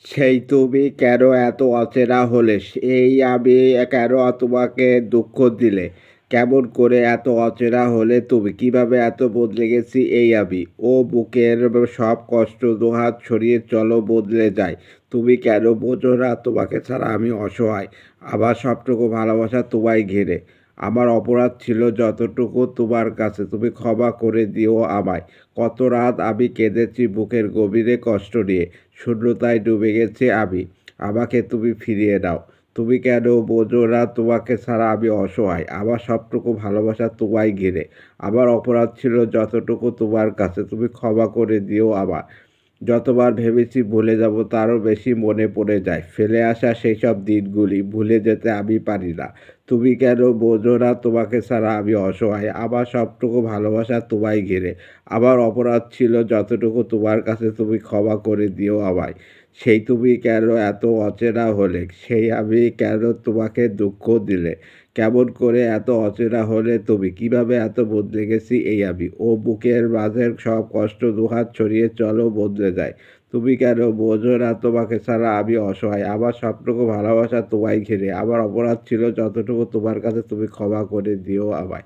সেই তুমি কেন এত অচেনা হলে? এই আমি কেন তোমাকে দুঃখ দিলে? কেমন করে এত অচেনা হলে তুমি? কিভাবে এত বদলে গেছি এই আমি? ও বুকের সব কষ্ট দুহাত ছড়িয়ে চলো বদলে যায়। তুমি কেন বোঝো না তোমাকে ছাড়া আমি অসহায়। আমার সবটুকু ভালোবাসা তোমায় ঘিরে। আমার অপরাধ ছিল যতটুকু তোমার কাছে, তুমি ক্ষমা করে দিও আমায়। কত রাত আমি কেঁদেছি বুকের গভীরে কষ্ট নিয়ে। শূন্যতায় ডুবে গেছি আমি। আমাকে তুমি ফিরিয়ে দাও। তুমি কেন বোঝো না তোমাকে ছাড়া আমি অসহায়। আমার সবটুকু ভালোবাসা তোমায় ঘিরে। আমার অপরাধ ছিল যতটুকু তোমার কাছে, তুমি ক্ষমা করে দিও আমায়। যতবার ভেবেছি ভুলে যাব তারও বেশি মনে পড়ে যায় ফেলে আসা সেই সব দিনগুলি ভুলে যেতে আমি পারি না। তুমি কেন বোঝো না তোমাকে ছাড়া আমি অসহায়। আমার সবটুকু ভালোবাসা তোমায় ঘিরে। আমার অপরাধ ছিল যতটুকু তোমার কাছে, তুমি ক্ষমা করে দিও আমায়। সেই তুমি কেন এত অচেনা হলে? সেই আমি কেন তোমাকে দুঃখ দিলে? কেমন করে এত অচেনা হলে তুমি? কিভাবে এত বদলে গেছি এই আমি? ও বুকের মাঝের সব কষ্ট দুহাত ছড়িয়ে চলো বদলে যায়। তুমি কেন বোঝো না তোমাকে ছাড়া আমি অসহায়। আমার সবটুকু ভালোবাসা তোমায় ঘিরে। আমার অপরাধ ছিল যতটুকু তোমার কাছে, তুমি ক্ষমা করে দিও আমায়।